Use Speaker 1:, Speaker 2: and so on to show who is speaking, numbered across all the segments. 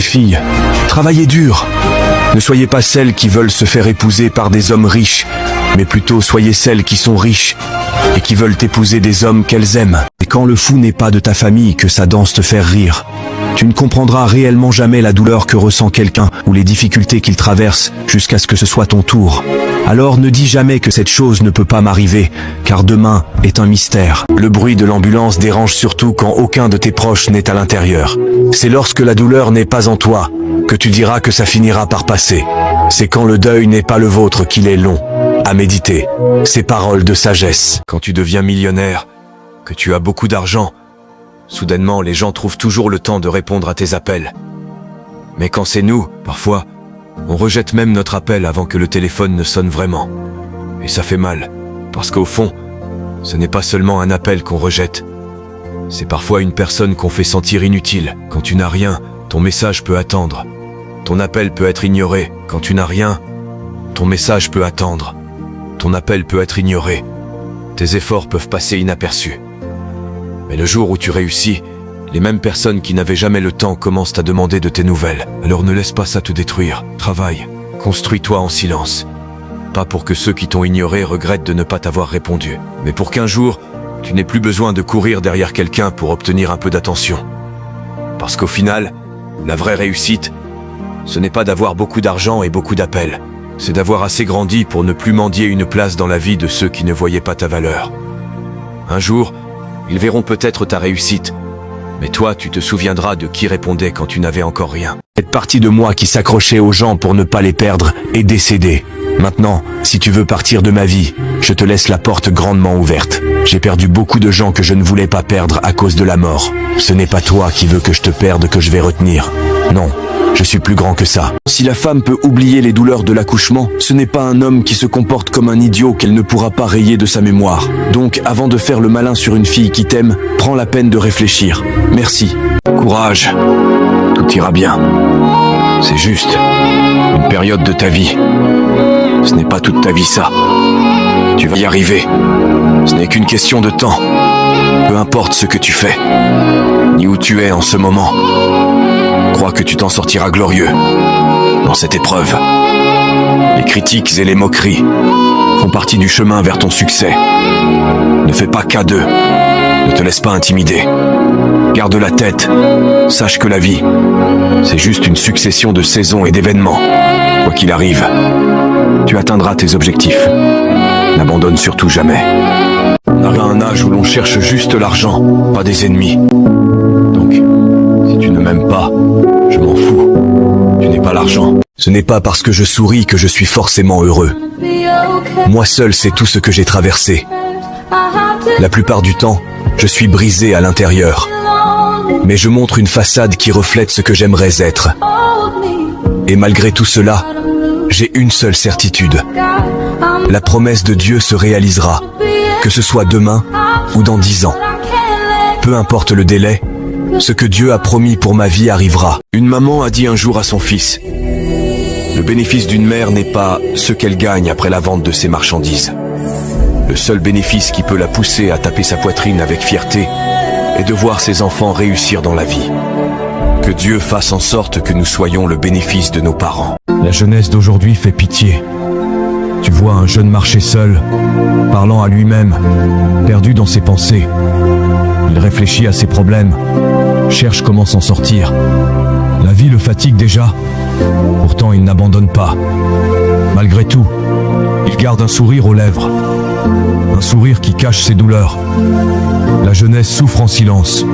Speaker 1: filles, travaillez dur. Ne soyez pas celles qui veulent se faire épouser par des hommes riches, mais plutôt soyez celles qui sont riches et qui veulent épouser des hommes qu'elles aiment. Et quand le fou n'est pas de ta famille, que sa danse te fait rire, tu ne comprendras réellement jamais la douleur que ressent quelqu'un ou les difficultés qu'il traverse jusqu'à ce que ce soit ton tour. Alors ne dis jamais que cette chose ne peut pas m'arriver, car demain est un mystère. Le bruit de l'ambulance dérange surtout quand aucun de tes proches n'est à l'intérieur. C'est lorsque la douleur n'est pas en toi que tu diras que ça finira par passer. C'est quand le deuil n'est pas le vôtre qu'il est long à méditer. Ces paroles de sagesse. Quand tu deviens millionnaire, que tu as beaucoup d'argent, soudainement les gens trouvent toujours le temps de répondre à tes appels. Mais quand c'est nous, parfois, on rejette même notre appel avant que le téléphone ne sonne vraiment. Et ça fait mal, parce qu'au fond, ce n'est pas seulement un appel qu'on rejette. C'est parfois une personne qu'on fait sentir inutile. Quand tu n'as rien, ton message peut attendre. Ton appel peut être ignoré. Quand tu n'as rien, ton message peut attendre. Ton appel peut être ignoré. Tes efforts peuvent passer inaperçus. Mais le jour où tu réussis, les mêmes personnes qui n'avaient jamais le temps commencent à demander de tes nouvelles. Alors ne laisse pas ça te détruire. Travaille. Construis-toi en silence. Pas pour que ceux qui t'ont ignoré regrettent de ne pas t'avoir répondu, mais pour qu'un jour, tu n'aies plus besoin de courir derrière quelqu'un pour obtenir un peu d'attention. Parce qu'au final, la vraie réussite, ce n'est pas d'avoir beaucoup d'argent et beaucoup d'appels. C'est d'avoir assez grandi pour ne plus mendier une place dans la vie de ceux qui ne voyaient pas ta valeur. Un jour, ils verront peut-être ta réussite, mais toi, tu te souviendras de qui répondait quand tu n'avais encore rien. Cette partie de moi qui s'accrochait aux gens pour ne pas les perdre est décédée. Maintenant, si tu veux partir de ma vie, je te laisse la porte grandement ouverte. J'ai perdu beaucoup de gens que je ne voulais pas perdre à cause de la mort. Ce n'est pas toi qui veux que je te perde que je vais retenir. Non, je suis plus grand que ça. Si la femme peut oublier les douleurs de l'accouchement, ce n'est pas un homme qui se comporte comme un idiot qu'elle ne pourra pas rayer de sa mémoire. Donc, avant de faire le malin sur une fille qui t'aime, prends la peine de réfléchir. Merci. Courage. Tout ira bien. C'est juste une période de ta vie. Ce n'est pas toute ta vie ça. Tu vas y arriver. Ce n'est qu'une question de temps. Peu importe ce que tu fais, ni où tu es en ce moment. Crois que tu t'en sortiras glorieux dans cette épreuve. Les critiques et les moqueries font partie du chemin vers ton succès. Ne fais pas cas d'eux. Ne te laisse pas intimider. Garde la tête. Sache que la vie, c'est juste une succession de saisons et d'événements. Quoi qu'il arrive, tu atteindras tes objectifs. N'abandonne surtout jamais. On arrive à un âge où l'on cherche juste l'argent, pas des ennemis. Donc, si tu ne m'aimes pas, je m'en fous. Tu n'es pas l'argent. Ce n'est pas parce que je souris que je suis forcément heureux. Moi seul sais tout ce que j'ai traversé. La plupart du temps, je suis brisé à l'intérieur. Mais je montre une façade qui reflète ce que j'aimerais être. Et malgré tout cela, j'ai une seule certitude. La promesse de Dieu se réalisera, que ce soit demain ou dans 10 ans. Peu importe le délai, ce que Dieu a promis pour ma vie arrivera. Une maman a dit un jour à son fils, le bénéfice d'une mère n'est pas ce qu'elle gagne après la vente de ses marchandises. Le seul bénéfice qui peut la pousser à taper sa poitrine avec fierté est de voir ses enfants réussir dans la vie. Que Dieu fasse en sorte que nous soyons le bénéfice de nos parents. La jeunesse d'aujourd'hui fait pitié. Tu vois un jeune marcher seul, parlant à lui-même, perdu dans ses pensées. Il réfléchit à ses problèmes, cherche comment s'en sortir. La vie le fatigue déjà, pourtant il n'abandonne pas. Malgré tout, il garde un sourire aux lèvres, un sourire qui cache ses douleurs. La jeunesse souffre en silence,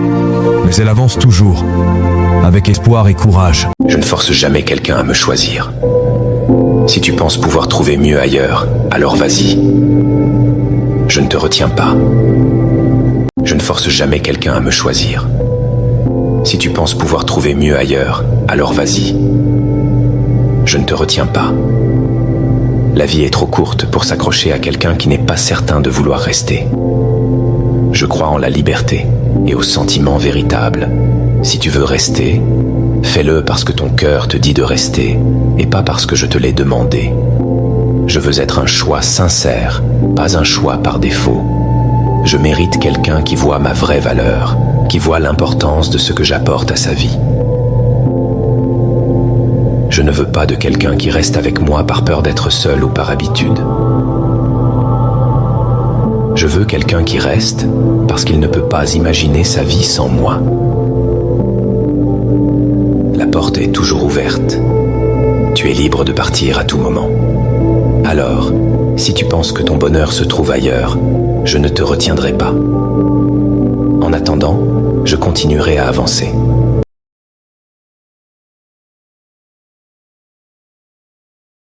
Speaker 1: mais elle avance toujours, avec espoir et courage.
Speaker 2: Je ne force jamais quelqu'un à me choisir. Si tu penses pouvoir trouver mieux ailleurs, alors vas-y. Je ne te retiens pas. Je ne force jamais quelqu'un à me choisir. Si tu penses pouvoir trouver mieux ailleurs, alors vas-y. Je ne te retiens pas. La vie est trop courte pour s'accrocher à quelqu'un qui n'est pas certain de vouloir rester. Je crois en la liberté et au sentiment véritable. Si tu veux rester, fais-le parce que ton cœur te dit de rester et pas parce que je te l'ai demandé. Je veux être un choix sincère, pas un choix par défaut. Je mérite quelqu'un qui voit ma vraie valeur, qui voit l'importance de ce que j'apporte à sa vie. Je ne veux pas de quelqu'un qui reste avec moi par peur d'être seul ou par habitude. Je veux quelqu'un qui reste parce qu'il ne peut pas imaginer sa vie sans moi. La porte est toujours ouverte. Tu es libre de partir à tout moment. Alors, si tu penses que ton bonheur se trouve ailleurs, je ne te retiendrai pas. En attendant, je continuerai à avancer.